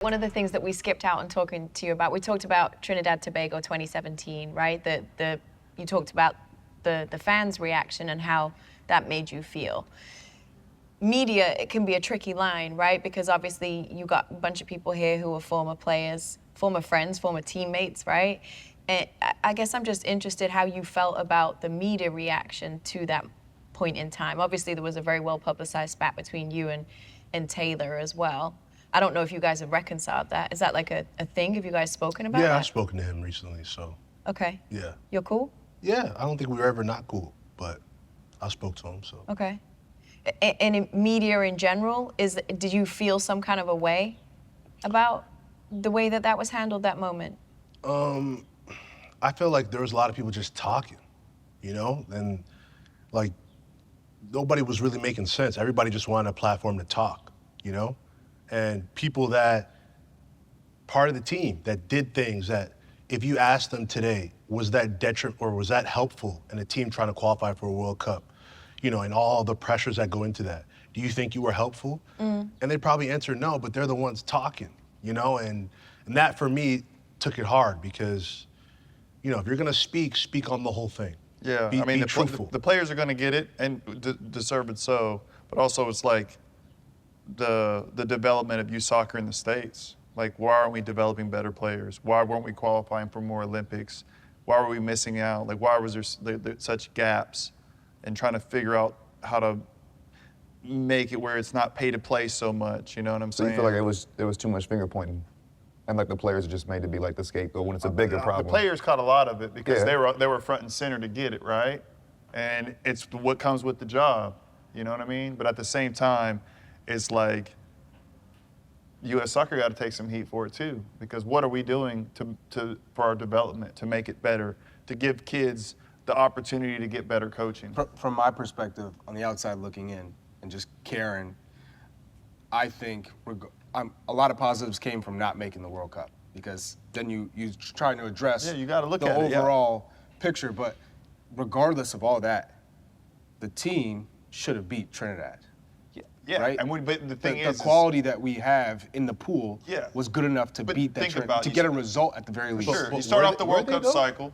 One of the things that we skipped out on talking to you about, we talked about Trinidad Tobago 2017, right? You talked about the fans' reaction and how that made you feel. Media, it can be a tricky line, right? Because obviously you got a bunch of people here who are former players, former friends, former teammates, right? And I guess I'm just interested how you felt about the media reaction to that point in time. Obviously there was a very well publicized spat between you and Taylor as well. I don't know if you guys have reconciled that. Is that like a thing? Have you guys spoken about that? Yeah, I've spoken to him recently, so. Okay. Yeah. You're cool? Yeah, I don't think we were ever not cool, but I spoke to him, so. Okay. And in media in general, did you feel some kind of a way about the way that was handled that moment? I feel like there was a lot of people just talking, you know? And like, nobody was really making sense. Everybody just wanted a platform to talk, you know? And people that, part of the team, that did things that if you asked them today, was that detriment or was that helpful in a team trying to qualify for a World Cup? You know, and all the pressures that go into that. Do you think you were helpful? And they probably answer no, but they're the ones talking, you know? And that for me took it hard because, you know, if you're gonna speak on the whole thing. Yeah, be, I mean, be truthful. the players are gonna get it and deserve it so, but also it's like the development of youth soccer in the States. Like, why aren't we developing better players? Why weren't we qualifying for more Olympics? Why were we missing out? Like, why was there such gaps? And trying to figure out how to make it where it's not pay to play so much, you know what I'm saying? So you feel like there was too much finger pointing, and like the players are just made to be like the scapegoat when it's a bigger problem. The players caught a lot of it because they were front and center to get it, right? And it's what comes with the job, you know what I mean? But at the same time, it's like U.S. Soccer got to take some heat for it too, because what are we doing for our development to make it better, to give kids the opportunity to get better coaching? From my perspective, on the outside looking in, and just caring, I think a lot of positives came from not making the World Cup, because then you trying to address you got to look the at overall picture. But regardless of all that, the team should have beat Trinidad. Yeah, right? but the thing is, the quality that we have in the pool Yeah. was good enough to beat that to get a result at the very least. Sure, you start off the World Cup cycle.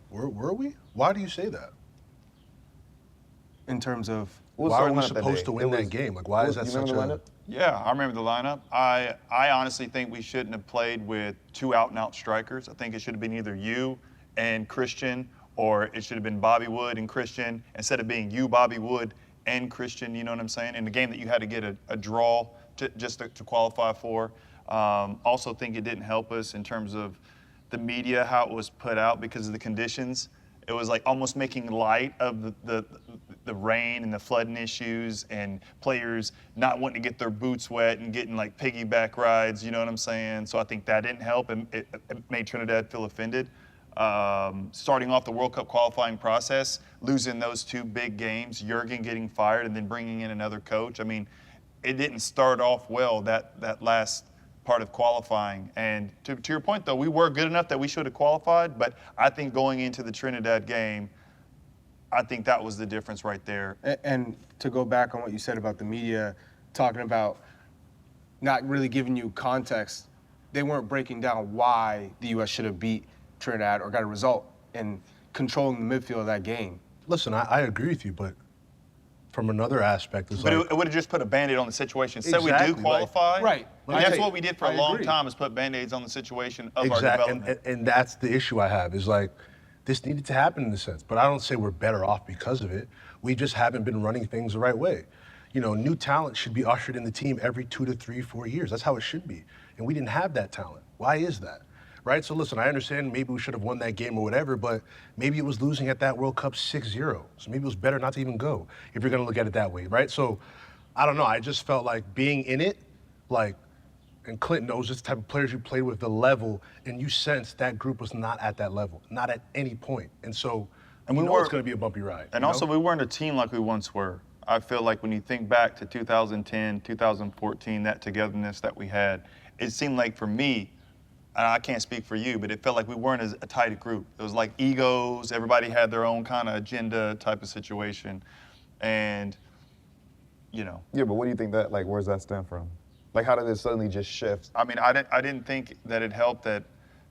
Were we? Why do you say that? In terms of why are we supposed to win that game? Like, why is that such a? Yeah, I remember the lineup. I honestly think we shouldn't have played with two out-and-out strikers. I think it should have been either you and Christian, or it should have been Bobby Wood and Christian, instead of being you, Bobby Wood, and Christian, you know what I'm saying? In the game that you had to get a draw just to qualify for. Also think it didn't help us in terms of the media, how it was put out because of the conditions. It was like almost making light of the rain and the flooding issues and players not wanting to get their boots wet and getting like piggyback rides, you know what I'm saying? So I think that didn't help, and it made Trinidad feel offended. Starting off the World Cup qualifying process, losing those two big games, Jurgen getting fired and then bringing in another coach. I mean, it didn't start off well, that last part of qualifying. And to your point, though, we were good enough that we should have qualified, but I think going into the Trinidad game, I think that was the difference right there. And to go back on what you said about the media, talking about not really giving you context, they weren't breaking down why the U.S. should have beat Trinidad or got a result in controlling the midfield of that game. Listen, I agree with you, but from another aspect, it's but like, it would have just put a Band-Aid on the situation. Say we Exactly, do qualify. right. And that's what we did for a long agree. time, is put Band-Aids on the situation of our development. And that's the issue I have, is like, this needed to happen in a sense, but I don't say we're better off because of it. We just haven't been running things the right way. You know, new talent should be ushered in the team every 2 to 3, 4 years. That's how it should be. And we didn't have that talent. Why is that? Right? So listen, I understand maybe we should have won that game or whatever, but maybe it was losing at that World Cup 6-0. So maybe it was better not to even go, if you're gonna look at it that way, right? So, I don't know, I just felt like being in it, like, and Clinton knows this type of players you played with, the level, and you sensed that group was not at that level, not at any point. And so, and we know it's gonna be a bumpy ride. And also, we weren't a team like we once were. I feel like when you think back to 2010, 2014, that togetherness that we had, it seemed like for me, I can't speak for you, but it felt like we weren't as a tight group. It was like egos, everybody had their own kind of agenda type of situation. And, you know. Yeah, but what do you think that, like, where's that stem from? Like, how did it suddenly just shift? I mean, I didn't think that it helped that,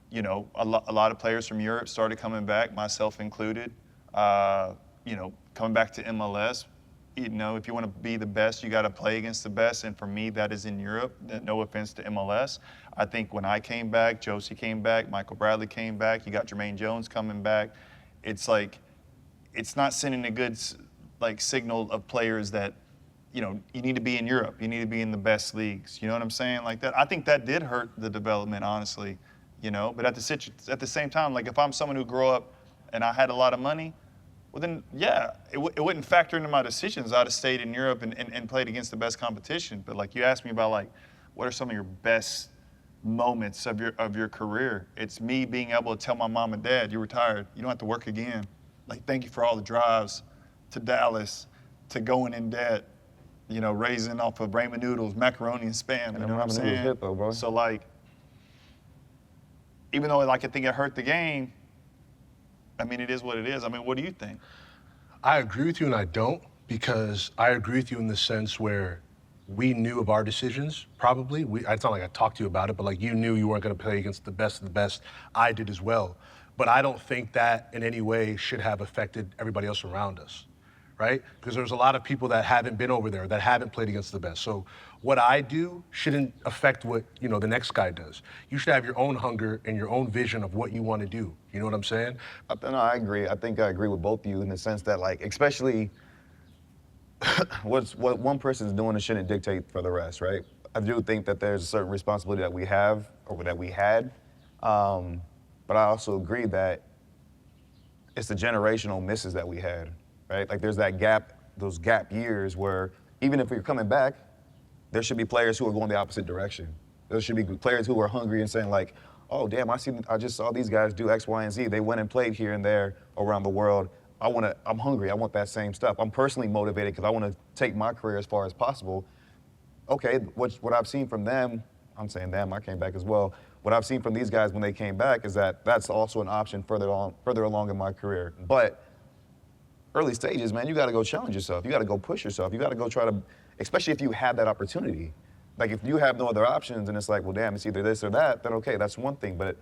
you know, a lot of players from Europe started coming back, myself included. You know, coming back to MLS. You know, if you want to be the best, you got to play against the best. And for me, that is in Europe. No offense to MLS. I think when I came back, Jozy came back, Michael Bradley came back. You got Jermaine Jones coming back. It's like, it's not sending a good signal of players that, you know, you need to be in Europe. You need to be in the best leagues. You know what I'm saying? Like that. I think that did hurt the development, honestly. You know, but at the same time, like if I'm someone who grew up and I had a lot of money, well then, yeah, it wouldn't factor into my decisions. I'd have stayed in Europe and played against the best competition. But like you asked me about like, what are some of your best moments of your career? It's me being able to tell my mom and dad, you're retired. You don't have to work again. Like, thank you for all the drives to Dallas, to going in debt, you know, raising off of ramen noodles, macaroni and spam. You know what I'm saying? Hit though, bro. So like, even though like I think it hurt the game, I mean, it is what it is. I mean, what do you think? I agree with you and I don't, because I agree with you in the sense where we knew of our decisions, probably. It's not like I talked to you about it, but like you knew you weren't going to play against the best of the best. I did as well. But I don't think that in any way should have affected everybody else around us, right? Because there's a lot of people that haven't been over there, that haven't played against the best. So what I do shouldn't affect what, you know, the next guy does. You should have your own hunger and your own vision of what you want to do. You know what I'm saying? No, I agree. I think I agree with both of you in the sense that, like, especially what one person's doing shouldn't dictate for the rest, right? I do think that there's a certain responsibility that we have or that we had, but I also agree that it's the generational misses that we had, right? Like there's that gap, those gap years where even if you're coming back, there should be players who are going the opposite direction. There should be players who are hungry and saying like, oh damn, I just saw these guys do X, Y, and Z. They went and played here and there around the world. I'm hungry, I want that same stuff. I'm personally motivated because I want to take my career as far as possible. Okay, what I've seen from them, I'm saying them, I came back as well. What I've seen from these guys when they came back is that that's also an option further along in my career. But early stages, man, you got to go challenge yourself. You got to go push yourself. You got to go try to, especially if you have that opportunity. Like if you have no other options and it's like, well, damn, it's either this or that, then okay, that's one thing. But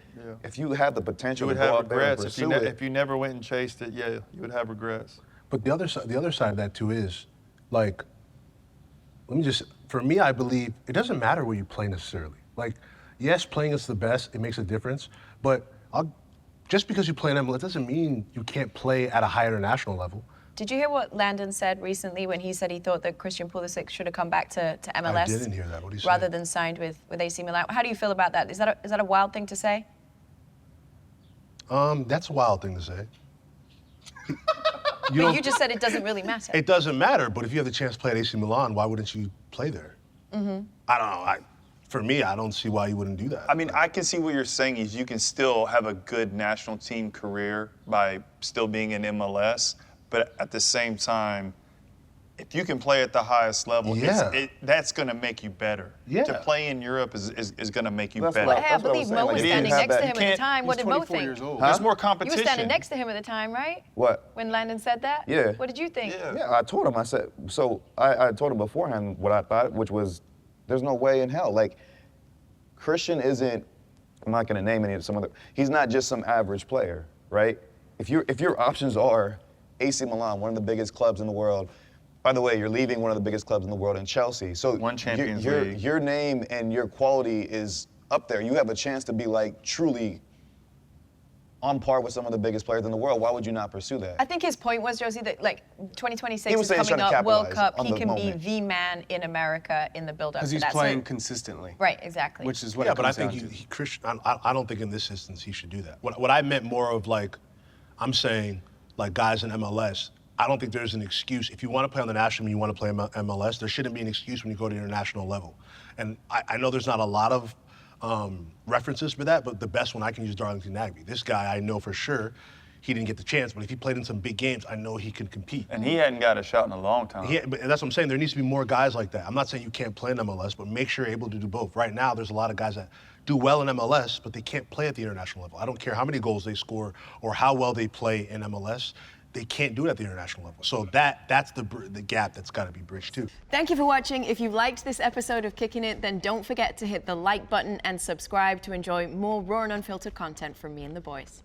if you have the potential to go out there and pursue it, if you never went and chased it, yeah, you would have regrets. But the other side of that too is, like, for me, I believe it doesn't matter where you play necessarily. Like, yes, playing is the best, it makes a difference, but just because you play in MLS doesn't mean you can't play at a higher international level. Did you hear what Landon said recently when he said he thought that Christian Pulisic should have come back to MLS? I didn't hear that. What did he say? Rather than signed with AC Milan. How do you feel about that? Is that a wild thing to say? That's a wild thing to say. But you just said it doesn't really matter. It doesn't matter, but if you have the chance to play at AC Milan, why wouldn't you play there? Mm-hmm. I don't know. For me, I don't see why you wouldn't do that. I mean, I can see what you're saying is you can still have a good national team career by still being in MLS, but at the same time, if you can play at the highest level, that's going to make you better. Yeah. To play in Europe is going to make you better. But hey, I believe Mo was standing next to him at the time. What did Mo think? Years old. There's more competition. You were standing next to him at the time, right? What? When Landon said that? Yeah. What did you think? Yeah, I told him, I said, I told him beforehand what I thought, which was, there's no way in hell. Like, Christian isn't, I'm not gonna name any of some other, he's not just some average player, right? If your options are AC Milan, one of the biggest clubs in the world, by the way, you're leaving one of the biggest clubs in the world in Chelsea. So one Champions League. Your name and your quality is up there. You have a chance to be like truly on par with some of the biggest players in the world. Why would you not pursue that? I think his point was, Jozy, that like 2026 He was is saying he's coming trying to up, World capitalize Cup. on He the can moment. be the man in America in the build-up to Because that. he's playing consistently. Right, exactly. Which is what Yeah, it but I comes think down to. Christian. I don't think in this instance he should do that. What I meant more of like, I'm saying like guys in MLS. I don't think there's an excuse. If you want to play on the national and you want to play MLS, there shouldn't be an excuse when you go to the international level. And I know there's not a lot of references for that, but the best one I can use is Darlington Nagbe. This guy, I know for sure, he didn't get the chance, but if he played in some big games, I know he can compete. And he hadn't got a shot in a long time. But that's what I'm saying. There needs to be more guys like that. I'm not saying you can't play in MLS, but make sure you're able to do both. Right now, there's a lot of guys that do well in MLS, but they can't play at the international level. I don't care how many goals they score or how well they play in MLS. they can't do it at the international level. So that's the gap that's got to be bridged too. Thank you for watching. If you liked this episode of Kicking It, then don't forget to hit the like button and subscribe to enjoy more raw and unfiltered content from me and the boys.